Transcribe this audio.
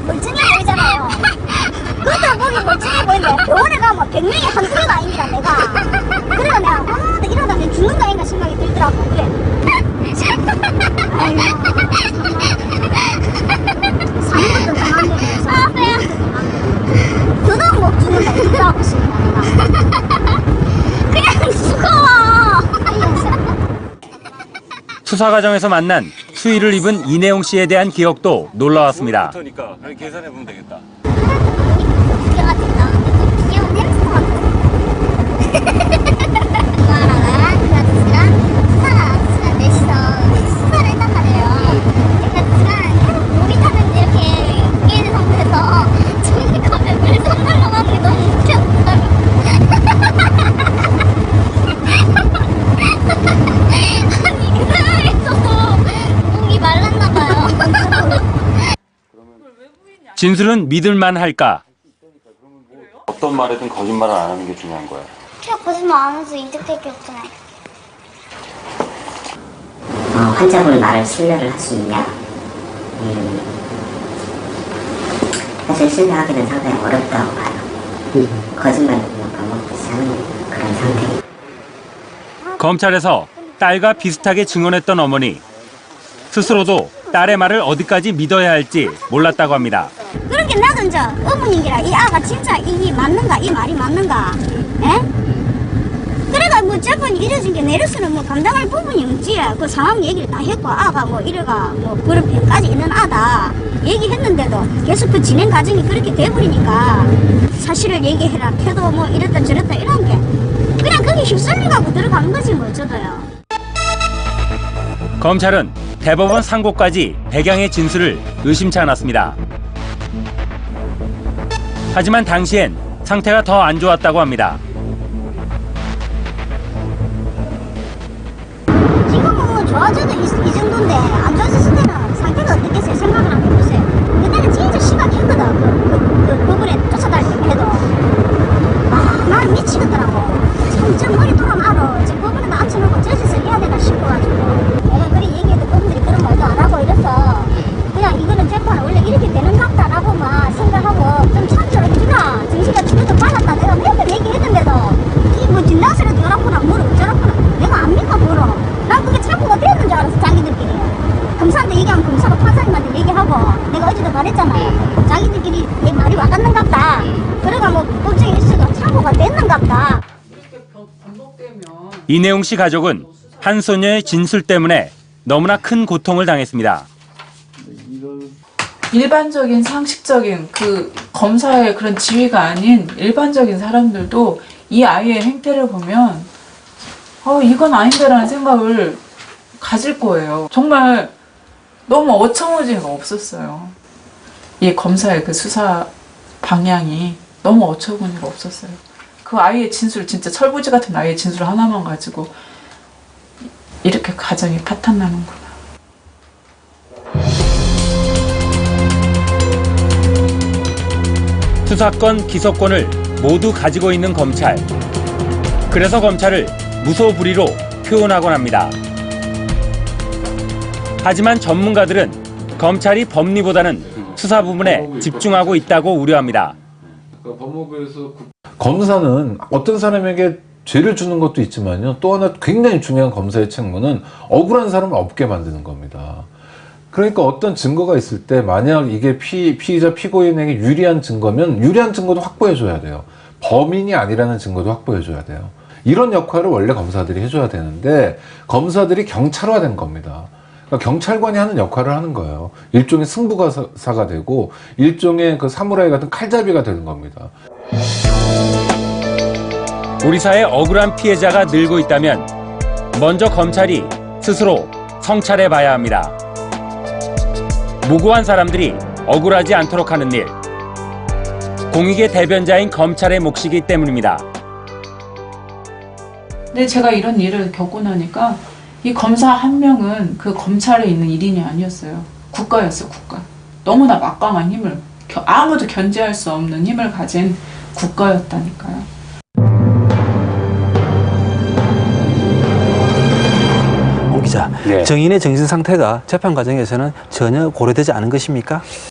멀쩡해 보이잖아요. 그것도 보기 멀쩡해 보이는데 병원에 가면 100명이 한두 개가 아닙니다 내가. 그래가 내가 이러다 내가 죽는다 인가 생각이 들더라고. 그래. 아이고 사는 것도 당하면서 더더욱 못 죽는다 이러더라고 싶다 내가. 그냥 무서워. 수사 과정에서 만난 수의를 입은 이내용 씨에 대한 기억도 놀라웠습니다. 그러니까 계산해 보면 되겠다. 진술은 믿을만 할까? 어떤 말이든 거짓말을 안 하는 게 중요한 거야. 그냥 거짓말 안 해서 이득될 게 없잖아요. 환자분 말을 신뢰를 할 수 있냐? 사실 신뢰하기는 상당히 어렵다고 봐요. 거짓말을 그냥 방법없이 하는 그런 상태. 검찰에서 딸과 비슷하게 증언했던 어머니. 스스로도 딸의 말을 어디까지 믿어야 할지 몰랐다고 합니다. 그렇게 나도 이제 어머니기라 이 아가 진짜 이 맞는가 이 말이 맞는가 에? 그래가 뭐 저번에 이래준 게 내로서는 뭐 감당할 부분이 없지. 그 상황 얘기를 다 했고 아가 뭐 이래가 뭐 그런 병까지 있는 아다 얘기했는데도 계속 그 진행 과정이 그렇게 돼버리니까 사실을 얘기해라 태도 뭐 이랬다 저랬다 이런 게 그냥 그게 휩쓸려가고 들어간 거지 뭐 저도요. 검찰은 대법원 상고까지 백양의 진술을 의심치 않았습니다. 하지만 당시엔 상태가 더 안 좋았다고 합니다. 지금은 뭐 좋아져도 이 정도인데 안 좋아졌을 때는 상태가 어떻겠어요? 생각을 한번 해보세요. 그때는 진짜 심각했거든. 그 법원에 쫓아다닐 때 해도 나는 미치겠더라고. 참 머리 돌아면 알아. 지금 법원에다 앉혀놓고 저짓을 해야 되나 싶어가지고 내가 그리 얘기해도 그분들이 그런 말도 안 하고 이래서 그냥 이거는 재판은 원래 이렇게 되는 것 같다라고만 생각하고 좀 참조를 주라. 정신가 죽어도 빨랐다. 내가 몇 번 얘기했는데도 이 뭐 뒷나서라도 이렇구나 뭐라 저렇구나 내가 안 믿어 보러. 난 그게 참고가 되었는 줄 알았어 자기들끼리. 검사한테 얘기하면 검사가 판사님한테 얘기하고 내가 어제도 말했잖아요. 자기들끼리 내 말이 와닿는갑다. 그래가 뭐 법정에 있어도 참고가 됐는갑다. 이내용 씨 가족은 한 소녀의 진술 때문에 너무나 큰 고통을 당했습니다. 일반적인 상식적인 그 검사의 그런 지위가 아닌 일반적인 사람들도 이 아이의 행태를 보면 이건 아닌데라는 생각을 가질 거예요. 정말 너무 어처구니가 없었어요. 이 검사의 그 수사 방향이 너무 어처구니가 없었어요. 그 아이의 진술, 진짜 철부지 같은 아이의 진술 하나만 가지고 이렇게 가정이 파탄나는구나. 수사권, 기소권을 모두 가지고 있는 검찰. 그래서 검찰을 무소불위로 표현하곤 합니다. 하지만 전문가들은 검찰이 법리보다는 수사 부분에 집중하고 있다고 우려합니다. 법무부에서 검사는 어떤 사람에게 죄를 주는 것도 있지만요. 또 하나 굉장히 중요한 검사의 책무는 억울한 사람을 없게 만드는 겁니다. 그러니까 어떤 증거가 있을 때 만약 이게 피의자 피고인에게 유리한 증거면 유리한 증거도 확보해줘야 돼요. 범인이 아니라는 증거도 확보해줘야 돼요. 이런 역할을 원래 검사들이 해줘야 되는데 검사들이 경찰화된 겁니다. 그러니까 경찰관이 하는 역할을 하는 거예요. 일종의 승부사가 되고 일종의 그 사무라이 같은 칼잡이가 되는 겁니다. 우리 사회 억울한 피해자가 늘고 있다면 먼저 검찰이 스스로 성찰해 봐야 합니다. 무고한 사람들이 억울하지 않도록 하는 일. 공익의 대변자인 검찰의 몫이기 때문입니다. 근데 제가 이런 일을 겪고 나니까 이 검사 한 명은 그 검찰에 있는 일인이 아니었어요. 국가였어요, 국가. 너무나 막강한 힘을, 아무도 견제할 수 없는 힘을 가진 국가였다니까요. 오 기자, 네. 증인의 정신 상태가 재판 과정에서는 전혀 고려되지 않은 것입니까?